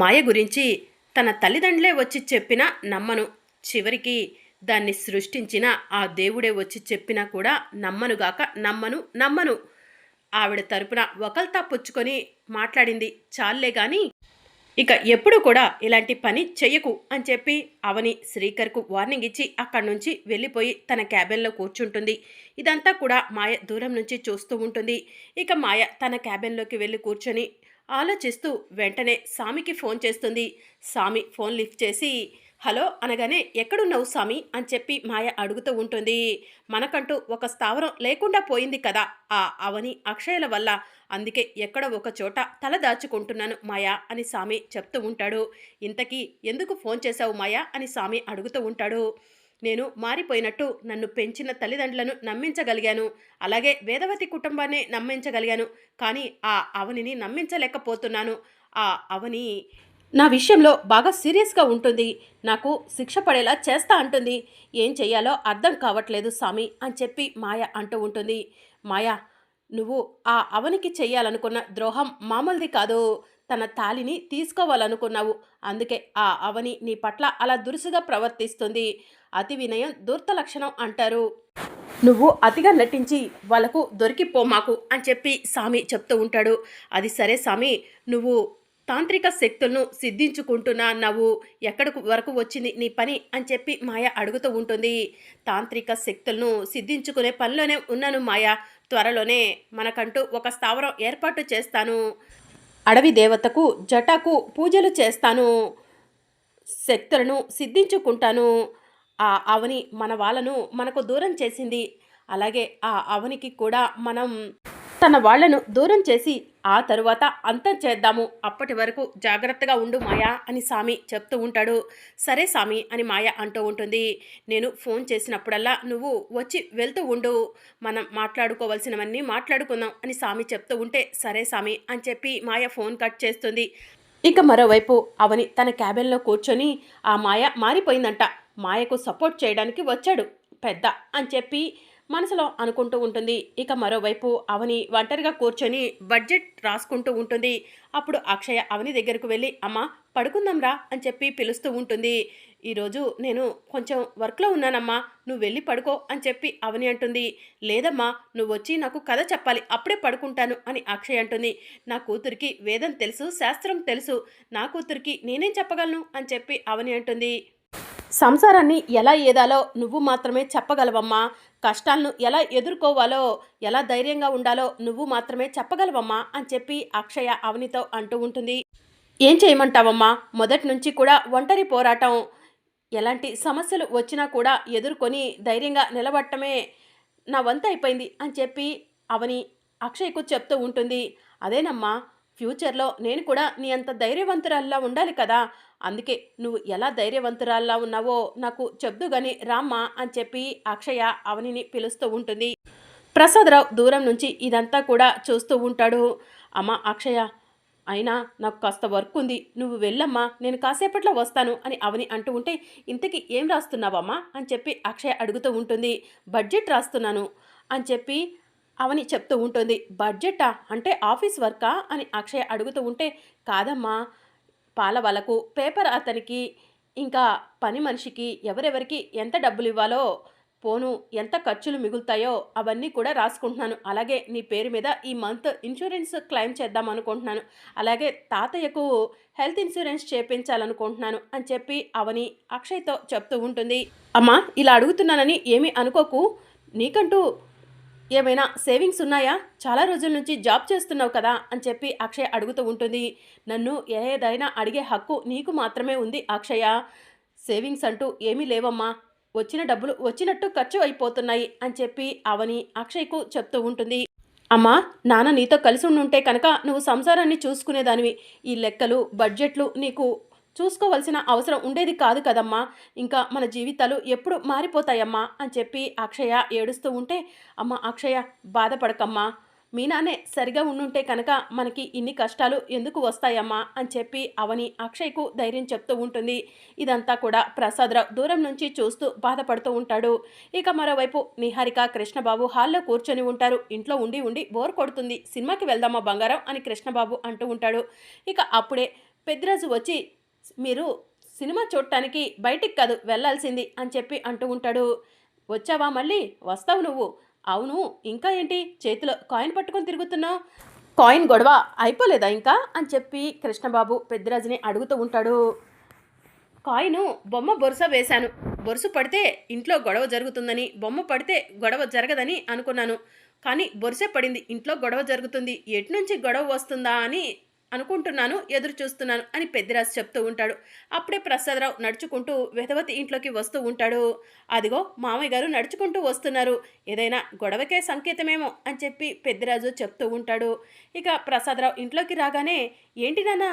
మాయ గురించి తన తల్లిదండ్రులే వచ్చి చెప్పినా నమ్మను. చివరికి దాన్ని సృష్టించిన ఆ దేవుడే వచ్చి చెప్పినా కూడా నమ్మనుగాక నమ్మను. ఆవిడ తరపున వకల్తా పుచ్చుకొని మాట్లాడింది చాల్లే గాని ఇక ఎప్పుడు కూడా ఇలాంటి పని చెయ్యకు అని చెప్పి అవని శ్రీకర్కు వార్నింగ్ ఇచ్చి అక్కడి నుంచి వెళ్ళిపోయి తన క్యాబిన్లో కూర్చుంటుంది. ఇదంతా కూడా మాయ దూరం నుంచి చూస్తూ ఉంటుంది. ఇక మాయ తన క్యాబిన్లోకి వెళ్ళి కూర్చొని ఆలోచిస్తూ వెంటనే సామికి ఫోన్ చేస్తుంది. సామి ఫోన్ లిఫ్ట్ చేసి హలో అనగానే ఎక్కడున్నావు సామి అని చెప్పి మాయ అడుగుతూ ఉంటుంది. మనకంటూ ఒక స్థావరం లేకుండా పోయింది కదా ఆ అవని అక్షయల వల్ల, అందుకే ఎక్కడో ఒక చోట తల దాచుకుంటున్నాను మాయా అని సామి చెప్తూ ఉంటాడు. ఇంతకీ ఎందుకు ఫోన్ చేశావు మాయా అని సామి అడుగుతూ ఉంటాడు. నేను మారిపోయినట్టు నన్ను పెంచిన తల్లిదండ్రులను నమ్మించగలిగాను, అలాగే వేదవతి కుటుంబాన్ని నమ్మించగలిగాను, కానీ ఆ అవనిని నమ్మించలేకపోతున్నాను. ఆ అవని నా విషయంలో బాగా సీరియస్గా ఉంటుంది, నాకు శిక్ష పడేలా చేస్తా అంటుంది, ఏం చెయ్యాలో అర్థం కావట్లేదు సామి అని చెప్పి మాయ అంటూ ఉంటుంది. మాయా, నువ్వు ఆ అవనికి చెయ్యాలనుకున్న ద్రోహం మామూలుది కాదు, తన తాలిని తీసుకోవాలనుకున్నావు, అందుకే ఆ అవని నీ పట్ల అలా దురుసుగా ప్రవర్తిస్తుంది. అతి వినయం ధూర్త లక్షణం అంటారు. నువ్వు అతిగా నటించి వాళ్ళకు దొరికిపోమాకు అని చెప్పి సామి చెప్తూ ఉంటాడు. అది సరే సామి, నువ్వు తాంత్రిక శక్తులను సిద్ధించుకుంటున్నా అన్నావు, ఎక్కడి వరకు వచ్చింది నీ పని అని చెప్పి మాయ అడుగుతూ ఉంటుంది. తాంత్రిక శక్తులను సిద్ధించుకునే పనిలోనే ఉన్నాను మాయ, త్వరలోనే మనకంటూ ఒక స్థావరం ఏర్పాటు చేస్తాను, అడవి దేవతకు జటాకు పూజలు చేస్తాను, శక్తులను సిద్ధించుకుంటాను. ఆ అవని మన వాళ్ళను మనకు దూరం చేసింది, అలాగే ఆ అవనికి కూడా మనం తన వాళ్లను దూరం చేసి ఆ తరువాత అంతం చేద్దాము, అప్పటి వరకు జాగ్రత్తగా ఉండు మాయా అని సామి చెప్తూ ఉంటాడు. సరే సామి అని మాయ అంటూ ఉంటుంది. నేను ఫోన్ చేసినప్పుడల్లా నువ్వు వచ్చి వెళ్తూ ఉండు, మనం మాట్లాడుకోవాల్సినవన్నీ మాట్లాడుకుందాం అని సామి చెప్తూ ఉంటే సరే సామి అని చెప్పి మాయ ఫోన్ కట్ చేస్తుంది. ఇక మరోవైపు అవని తన క్యాబిన్లో కూర్చొని ఆ మాయ మారిపోయిందంట, మాయకు సపోర్ట్ చేయడానికి వచ్చాడు పెద్ద అని చెప్పి మనసులో అనుకుంటూ ఉంటుంది. ఇక మరోవైపు అవని ఒంటరిగా కూర్చొని బడ్జెట్ రాసుకుంటూ ఉంటుంది. అప్పుడు అక్షయ అవని దగ్గరకు వెళ్ళి అమ్మ పడుకుందాంరా అని చెప్పి పిలుస్తూ ఉంటుంది. ఈరోజు నేను కొంచెం వర్క్లో ఉన్నానమ్మా, నువ్వు వెళ్ళి పడుకో అని చెప్పి అవని అంటుంది. లేదమ్మా, నువ్వు వచ్చి నాకు కథ చెప్పాలి, అప్పుడే పడుకుంటాను అని అక్షయ అంటుంది. నా కూతురికి వేదం తెలుసు, శాస్త్రం తెలుసు, నా కూతురికి నేనేం చెప్పగలను అని చెప్పి అవని అంటుంది. సంసారాన్ని ఎలా ఏదాలో నువ్వు మాత్రమే చెప్పగలవమ్మా, కష్టాలను ఎలా ఎదుర్కోవాలో, ఎలా ధైర్యంగా ఉండాలో నువ్వు మాత్రమే చెప్పగలవమ్మా అని చెప్పి అక్షయ అవనితో అంటూ ఉంటుంది. ఏం చేయమంటావమ్మా, మొదటి నుంచి కూడా ఒంటరి పోరాటం, ఎలాంటి సమస్యలు వచ్చినా కూడా ఎదుర్కొని ధైర్యంగా నిలబడటమే నా వంతు అయిపోయింది అని చెప్పి అవని అక్షయ్కు చెప్తూ ఉంటుంది. అదేనమ్మా, ఫ్యూచర్లో నేను కూడా నీ అంత ధైర్యవంతురాల్లా ఉండాలి కదా, అందుకే నువ్వు ఎలా ధైర్యవంతురాల్లా ఉన్నావో నాకు చెప్దు గాని రామ్మా అని చెప్పి అక్షయ అవనిని పిలుస్తూ ఉంటుంది. ప్రసాదరావు దూరం నుంచి ఇదంతా కూడా చూస్తూ ఉంటాడు. అమ్మ అక్షయ, అయినా నాకు కాస్త వర్క్ ఉంది, నువ్వు వెళ్ళమ్మా, నేను కాసేపట్లో వస్తాను అని అవని అంటూ ఉంటే ఇంతకీ ఏం రాస్తున్నావమ్మా అని చెప్పి అక్షయ అడుగుతూ ఉంటుంది. బడ్జెట్ రాస్తున్నాను అని చెప్పి అవని చెప్తూ ఉంటుంది. బడ్జెటా అంటే ఆఫీస్ వర్కా అని అక్షయ అడుగుతూ ఉంటే కాదమ్మా, పాల వాళ్ళకు, పేపర్ అతనికి, ఇంకా పని మనిషికి ఎవరెవరికి ఎంత డబ్బులు ఇవ్వాలో, పోను ఎంత ఖర్చులు మిగులుతాయో అవన్నీ కూడా రాసుకుంటున్నాను, అలాగే నీ పేరు మీద ఈ మంత్ ఇన్సూరెన్స్ క్లెయిమ్ చేద్దాం అనుకుంటున్నాను, అలాగే తాతయ్యకు హెల్త్ ఇన్సూరెన్స్ చేయించాలనుకుంటున్నాను అని చెప్పి అవని అక్షయ్తో చెప్తూ ఉంటుంది. అమ్మా, ఇలా అడుగుతున్నానని ఏమీ అనుకోకు, నీకంటూ ఏమైనా సేవింగ్స్ ఉన్నాయా, చాలా రోజుల నుంచి జాబ్ చేస్తున్నావు కదా అని చెప్పి అక్షయ అడుగుతూ ఉంటుంది. నన్ను ఏదైనా అడిగే హక్కు నీకు మాత్రమే ఉంది అక్షయ, సేవింగ్స్ అంటూ ఏమీ లేవమ్మా, వచ్చిన డబ్బులు వచ్చినట్టు ఖర్చు అయిపోతున్నాయి అని చెప్పి అవని అక్షయ్కు చెప్తూ ఉంటుంది. అమ్మా, నాన్న నీతో కలిసి ఉండుంటే కనుక నువ్వు సంసారాన్ని చూసుకునేదానివి, ఈ లెక్కలు బడ్జెట్లు నీకు చూసుకోవాల్సిన అవసరం ఉండేది కాదు కదమ్మా, ఇంకా మన జీవితాలు ఎప్పుడు మారిపోతాయమ్మా అని చెప్పి అక్షయ ఏడుస్తూ ఉంటే, అమ్మ అక్షయ బాధపడకమ్మా, మీ నాన్నే సరిగా ఉండుంటే కనుక మనకి ఇన్ని కష్టాలు ఎందుకు వస్తాయమ్మా అని చెప్పి అవని అక్షయ్కు ధైర్యం చెప్తూ ఉంటుంది. ఇదంతా కూడా ప్రసాదరావు దూరం నుంచి చూస్తూ బాధపడుతూ ఉంటాడు. ఇక మరోవైపు నిహారిక కృష్ణబాబు హాల్లో కూర్చొని ఉంటారు. ఇంట్లో ఉండి ఉండి బోర్ కొడుతుంది, సినిమాకి వెళ్దామా బంగారం అని కృష్ణబాబు అంటూ ఉంటాడు. ఇక అప్పుడే పెద్దిరాజు వచ్చి మీరు సినిమా చూడటానికి బయటికి కాదు వెళ్ళాల్సింది అని చెప్పి అంటూ ఉంటాడు. వచ్చావా మళ్ళీ వస్తావు నువ్వు? అవును, ఇంకా ఏంటి చేతిలో కాయిన్ పట్టుకొని తిరుగుతున్నావు? కాయిన్ గొడవ అయిపోలేదా ఇంకా అని చెప్పి కృష్ణబాబు పెద్దిరాజుని అడుగుతూ ఉంటాడు. కాయిను బొమ్మ బొరుస వేశాను, బొరుసు పడితే ఇంట్లో గొడవ జరుగుతుందని, బొమ్మ పడితే గొడవ జరగదని అనుకున్నాను. కానీ బొరుసే పడింది, ఇంట్లో గొడవ జరుగుతుంది, ఎటు నుంచి గొడవ వస్తుందా అని అనుకుంటున్నాను, ఎదురు చూస్తున్నాను అని పెద్దిరాజు చెప్తూ ఉంటాడు. అప్పుడే ప్రసాదరావు నడుచుకుంటూ వేదవతి ఇంట్లోకి వస్తూ ఉంటాడు. అదిగో మామయ్య గారు నడుచుకుంటూ వస్తున్నారు, ఏదైనా గొడవకే సంకేతమేమో అని చెప్పి పెద్దిరాజు చెప్తూ ఉంటాడు. ఇక ప్రసాదరావు ఇంట్లోకి రాగానే, ఏంటి నాన్న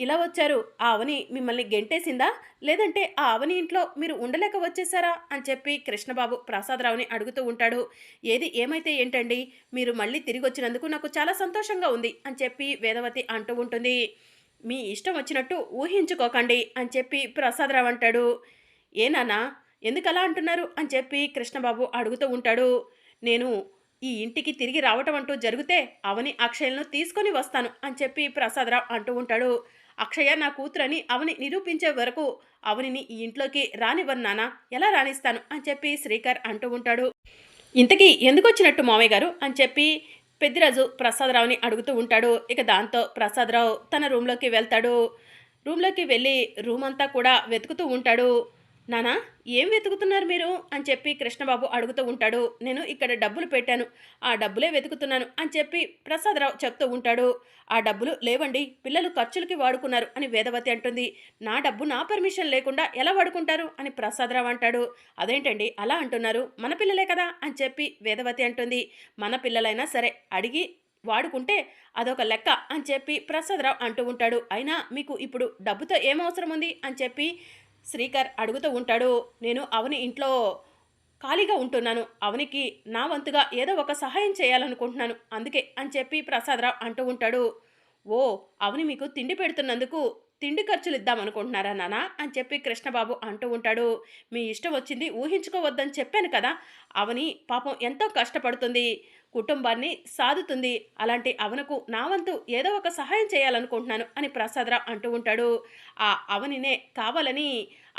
ఇలా వచ్చారు? ఆ అవని మిమ్మల్ని గెంటేసిందా, లేదంటే ఆ అవని ఇంట్లో మీరు ఉండలేక వచ్చేసారా అని చెప్పి కృష్ణబాబు ప్రసాదరావుని అడుగుతూ ఉంటాడు. ఏది ఏమైతే ఏంటండి, మీరు మళ్ళీ తిరిగి వచ్చినందుకు నాకు చాలా సంతోషంగా ఉంది అని చెప్పి వేదవతి అంటూ ఉంటుంది. మీ ఇష్టం వచ్చినట్టు ఊహించుకోకండి అని చెప్పి ప్రసాదరావు అంటాడు. ఏ నాన్నా ఎందుకు అలా అంటున్నారు అని చెప్పి కృష్ణబాబు అడుగుతూ ఉంటాడు. నేను ఈ ఇంటికి తిరిగి రావటం అంటూ జరిగితే అవని అక్షయలను తీసుకొని వస్తాను అని చెప్పి ప్రసాదరావు అంటూ ఉంటాడు. అక్షయ నా కూతురని అవని నిరూపించే వరకు అవనిని ఈ ఇంట్లోకి రానివ్వను నాన్న, ఎలా రాణిస్తాను అని చెప్పి శ్రీకర్ అంటూ ఉంటాడు. ఇంతకీ ఎందుకు వచ్చినట్టు మామయ్య గారు అని చెప్పి పెద్దిరాజు ప్రసాదరావుని అడుగుతూ ఉంటాడు. ఇక దాంతో ప్రసాదరావు తన రూమ్లోకి వెళ్తాడు. రూమ్లోకి వెళ్ళి రూమ్ అంతా కూడా వెతుకుతూ ఉంటాడు. నానా ఏం వెతుకుతున్నారు మీరు అని చెప్పి కృష్ణబాబు అడుగుతూ ఉంటాడు. నేను ఇక్కడ డబ్బులు పెట్టాను, ఆ డబ్బులే వెతుకుతున్నాను అని చెప్పి ప్రసాదరావు చెప్తూ ఉంటాడు. ఆ డబ్బులు లేవండి, పిల్లలు ఖర్చులకి వాడుకున్నారు అని వేదవతి అంటుంది. నా డబ్బు నా పర్మిషన్ లేకుండా ఎలా వాడుకుంటారు అని ప్రసాదరావు అంటాడు. అదేంటండి అలా అంటున్నారు, మన పిల్లలే కదా అని చెప్పి వేదవతి అంటుంది. మన పిల్లలైనా సరే అడిగి వాడుకుంటే అదొక లెక్క అని చెప్పి ప్రసాదరావు అంటూ ఉంటాడు. అయినా మీకు ఇప్పుడు డబ్బుతో ఏం అవసరం ఉంది అని చెప్పి శ్రీకర్ అడుగుతూ ఉంటాడు. నేను అవని ఇంట్లో ఖాళీగా ఉంటున్నాను, అవనికి నా వంతుగా ఏదో ఒక సహాయం చేయాలనుకుంటున్నాను, అందుకే అని చెప్పి ప్రసాదరావు అంటూ ఉంటాడు. ఓ అవని మీకు తిండి పెడుతున్నందుకు తిండి ఖర్చులు ఇద్దామనుకుంటున్నారా నానా అని చెప్పి కృష్ణబాబు అంటూ ఉంటాడు. మీ ఇష్టం వచ్చింది ఊహించుకోవద్దని చెప్పాను కదా, అవని పాపం ఎంతో కష్టపడుతుంది, కుటుంబాన్ని సాదుతుంది, అలాంటి అవనకు నా వంతు ఏదో ఒక సహాయం చేయాలనుకుంటున్నాను అని ప్రసాదరావు అంటూ ఉంటాడు. ఆ అవనినే కావాలని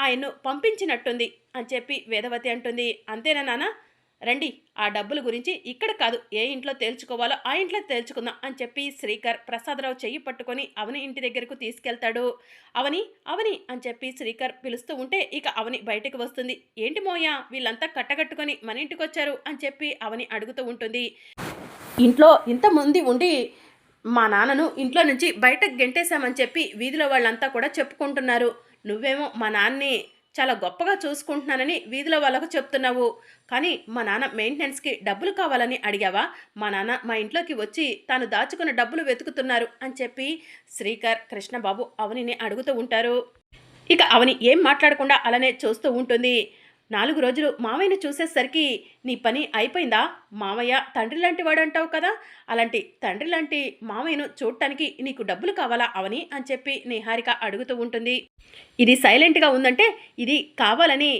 ఆయన్ను పంపించినట్టుంది అని చెప్పి వేదవతి అంటుంది. అంతేనా నాన్న, రండి ఆ డబ్బుల గురించి ఇక్కడ కాదు ఏ ఇంట్లో తేల్చుకోవాలో ఆ ఇంట్లో తేల్చుకుందాం అని చెప్పి శ్రీకర్ ప్రసాదరావు చెయ్యి పట్టుకొని అవని ఇంటి దగ్గరకు తీసుకెళ్తాడు. అవని అవని అని చెప్పి శ్రీకర్ పిలుస్తూ ఉంటే ఇక అవని బయటకు వస్తుంది. ఏంటి మోయ వీళ్ళంతా కట్టగట్టుకొని మన ఇంటికి వచ్చారు అని చెప్పి అవని అడుగుతూ ఉంటుంది. ఇంట్లో ఇంతమంది ఉండి మా నాన్నను ఇంట్లో నుంచి బయటకు గెంటేశామని చెప్పి వీధిలో వాళ్ళంతా కూడా చెప్పుకుంటున్నారు. నువ్వేమో మా నాన్నని చాలా గొప్పగా చూసుకుంటున్నానని వీధిలో వాళ్ళకు చెప్తున్నావు, కానీ మా నాన్న మెయింటెనెన్స్కి డబ్బులు కావాలని అడిగావా? మా నాన్న మా ఇంట్లోకి వచ్చి తాను దాచుకున్న డబ్బులు వెతుకుతున్నారు అని చెప్పి శ్రీకర్ కృష్ణబాబు అవనిని అడుగుతూ ఉంటారు. ఇక అవని ఏం మాట్లాడకుండా అలానే చూస్తూ ఉంటుంది. 4 రోజులు మామయ్యని చూసేసరికి నీ పని అయిపోయిందా? మామయ్య తండ్రి లాంటి వాడు అంటావు కదా, అలాంటి తండ్రి లాంటి మామయ్యను చూడటానికి నీకు డబ్బులు కావాలా అవని అని చెప్పి నిహారిక అడుగుతూ ఉంటుంది. ఇది సైలెంట్గా ఉందంటే ఇది కావాలని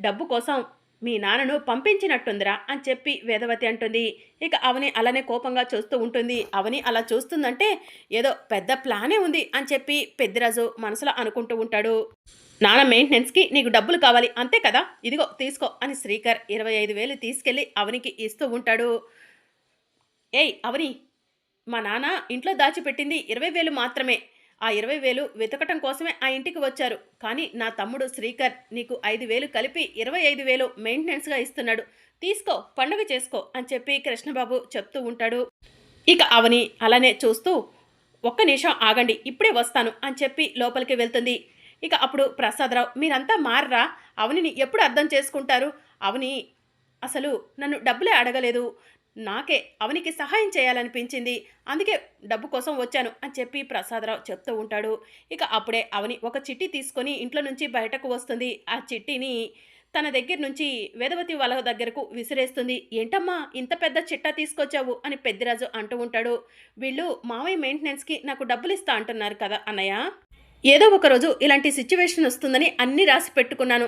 డబ్బు కోసం మీ నాన్నను పంపించినట్టుందిరా అని చెప్పి వేదవతి అంటుంది. ఇక అవని అలానే కోపంగా చూస్తూ ఉంటుంది. అవని అలా చూస్తుందంటే ఏదో పెద్ద ప్లానే ఉంది అని చెప్పి పెద్దిరాజు మనసులో అనుకుంటూ ఉంటాడు. నాన్న మెయింటెనెన్స్కి నీకు డబ్బులు కావాలి అంతే కదా, ఇదిగో తీసుకో అని శ్రీకర్ 25,000 తీసుకెళ్ళి అవనికి ఇస్తూ ఉంటాడు. ఏయ్ అవని, మా నాన్న ఇంట్లో దాచిపెట్టింది 20,000 మాత్రమే, ఆ 20,000 వెతకటం కోసమే ఆ ఇంటికి వచ్చారు, కానీ నా తమ్ముడు శ్రీకర్ నీకు 5,000 కలిపి 25,000 మెయింటెనెన్స్గా ఇస్తున్నాడు, తీసుకో పండుగ చేసుకో అని చెప్పి కృష్ణబాబు చెప్తూ ఉంటాడు. ఇక అవని అలానే చూస్తూ ఒక్క నిమిషం ఆగండి ఇప్పుడే వస్తాను అని చెప్పి లోపలికి వెళ్తుంది. ఇక అప్పుడు ప్రసాదరావు మీరంతా మారరా, అవనిని ఎప్పుడు అర్థం చేసుకుంటారు, అవని అసలు నన్ను డబ్బులే అడగలేదు, నాకే అవనికి సహాయం చేయాలనిపించింది, అందుకే డబ్బు కోసం వచ్చాను అని చెప్పి ప్రసాదరావు చెప్తూ ఉంటాడు. ఇక అప్పుడే అవని ఒక చిట్టి తీసుకొని ఇంట్లో నుంచి బయటకు వస్తుంది. ఆ చిట్టిని తన దగ్గర నుంచి వేదవతి వాళ్ళ దగ్గరకు విసిరేస్తుంది. ఏంటమ్మా ఇంత పెద్ద చిట్టా తీసుకొచ్చావు అని పెద్దిరాజు అంటూ ఉంటాడు. వీళ్ళు మామయ్య మెయింటెనెన్స్కి నాకు డబ్బులు ఇస్తా అంటున్నారు కదా అన్నయ్య, ఏదో ఒకరోజు ఇలాంటి సిచ్యువేషన్ వస్తుందని అన్నీ రాసి పెట్టుకున్నాను,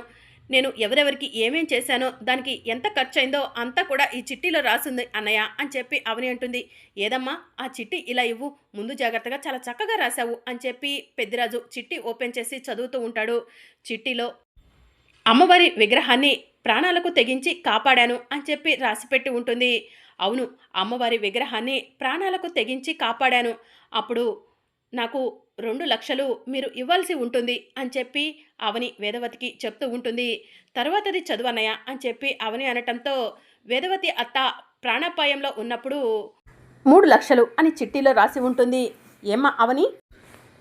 నేను ఎవరెవరికి ఏమేం చేశానో దానికి ఎంత ఖర్చయిందో అంతా కూడా ఈ చిట్టీలో రాసింది అన్నయ్య అని చెప్పి అవని అంటుంది. ఏదమ్మా ఆ చిట్టి ఇలా ఇవ్వు, ముందు జాగ్రత్తగా చాలా చక్కగా రాశావు అని చెప్పి పెద్దిరాజు చిట్టి ఓపెన్ చేసి చదువుతూ ఉంటాడు. చిట్టిలో అమ్మవారి విగ్రహాన్ని ప్రాణాలకు తెగించి కాపాడాను అని చెప్పి రాసిపెట్టి ఉంటుంది. అవును, అమ్మవారి విగ్రహాన్ని ప్రాణాలకు తెగించి కాపాడాను. అప్పుడు నాకు 2,00,000 మీరు ఇవ్వాల్సి ఉంటుంది అని చెప్పి అవని వేదవతికి చెప్తూ ఉంటుంది. తరువాతది చదువన్నయ్య అని చెప్పి అవని అనటంతో వేదవతి అత్త ప్రాణాపాయంలో ఉన్నప్పుడు 3,00,000 అని చిట్టీలో రాసి ఉంటుంది. ఏమ్మా అవని,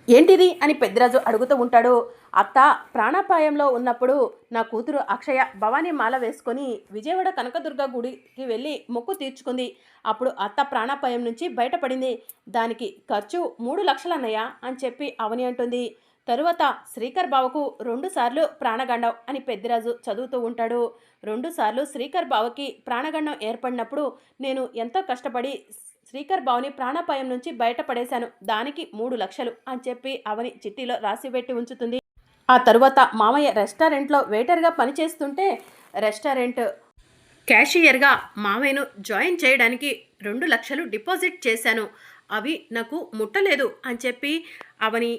ఏంటిది అని పెద్దిరాజు అడుగుతూ ఉంటాడు. అత్త ప్రాణాపాయంలో ఉన్నప్పుడు నా కూతురు అక్షయ భవానీ మాల వేసుకొని విజయవాడ కనకదుర్గ గుడికి వెళ్ళి మొక్కు తీర్చుకుంది. అప్పుడు అత్త ప్రాణాపాయం నుంచి బయటపడింది. దానికి ఖర్చు 3,00,000 అన్నయ్య అని చెప్పి అవని అంటుంది. తరువాత శ్రీకర్ బావకు 2 సార్లు ప్రాణగండం అని పెద్దిరాజు చదువుతూ ఉంటాడు. 2 సార్లు శ్రీకర్ బావకి ప్రాణగండం ఏర్పడినప్పుడు నేను ఎంతో కష్టపడి శ్రీకర్ బావుని ప్రాణాపాయం నుంచి బయటపడేశాను. దానికి 3,00,000 అని చెప్పి అవని చిట్టీలో రాసిపెట్టి ఉంచుతుంది. ఆ తరువాత మామయ్య రెస్టారెంట్లో వెయిటర్గా పనిచేస్తుంటే రెస్టారెంట్ క్యాషియర్గా మామయ్యను జాయిన్ చేయడానికి 2,00,000 డిపాజిట్ చేశాను. అవి నాకు ముట్టలేదు అని చెప్పి అవని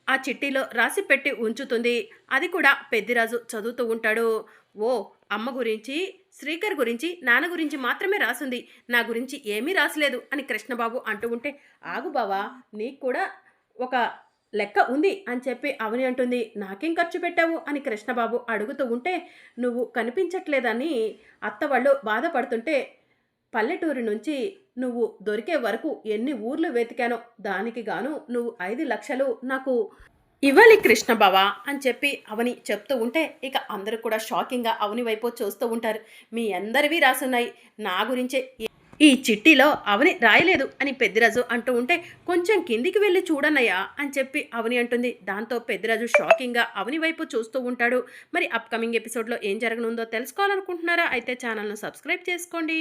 ఆ చిట్టీలో రాసి పెట్టి ఉంచుతుంది. అది కూడా పెద్దిరాజు చదువుతూ ఉంటాడు. ఓ, అమ్మ గురించి, శ్రీకర్ గురించి, నాన్న గురించి మాత్రమే రాసింది, నా గురించి ఏమీ రాసలేదు అని కృష్ణబాబు అంటూ ఉంటే, ఆగు బావా, నీకు కూడా ఒక లెక్క ఉంది అని చెప్పి అవని అంటుంది. నాకేం ఖర్చు పెట్టావు అని కృష్ణబాబు అడుగుతూ ఉంటే, నువ్వు కనిపించట్లేదని అత్త వాళ్ళు బాధపడుతుంటే పల్లెటూరి నుంచి నువ్వు దొరికే వరకు ఎన్ని ఊర్లు వెతికానో దానికి గాను నువ్వు 5,00,000 నాకు ఇవ్వాలి కృష్ణబావ అని చెప్పి అవని చెప్తూ ఉంటే ఇక అందరూ కూడా షాకింగ్గా అవని వైపు చూస్తూ ఉంటారు. మీ అందరివి రాసున్నాయి, నా గురించే ఈ చిట్టీలో అవని రాయలేదు అని పెద్దిరాజు అంటూ ఉంటే, కొంచెం కిందికి వెళ్ళి చూడన్నయ్యా అని చెప్పి అవని అంటుంది. దాంతో పెద్దిరాజు షాకింగ్గా అవని వైపు చూస్తూ ఉంటాడు. మరి అప్కమింగ్ ఎపిసోడ్లో ఏం జరగనుందో తెలుసుకోవాలనుకుంటున్నారా? అయితే ఛానల్ను సబ్స్క్రైబ్ చేసుకోండి.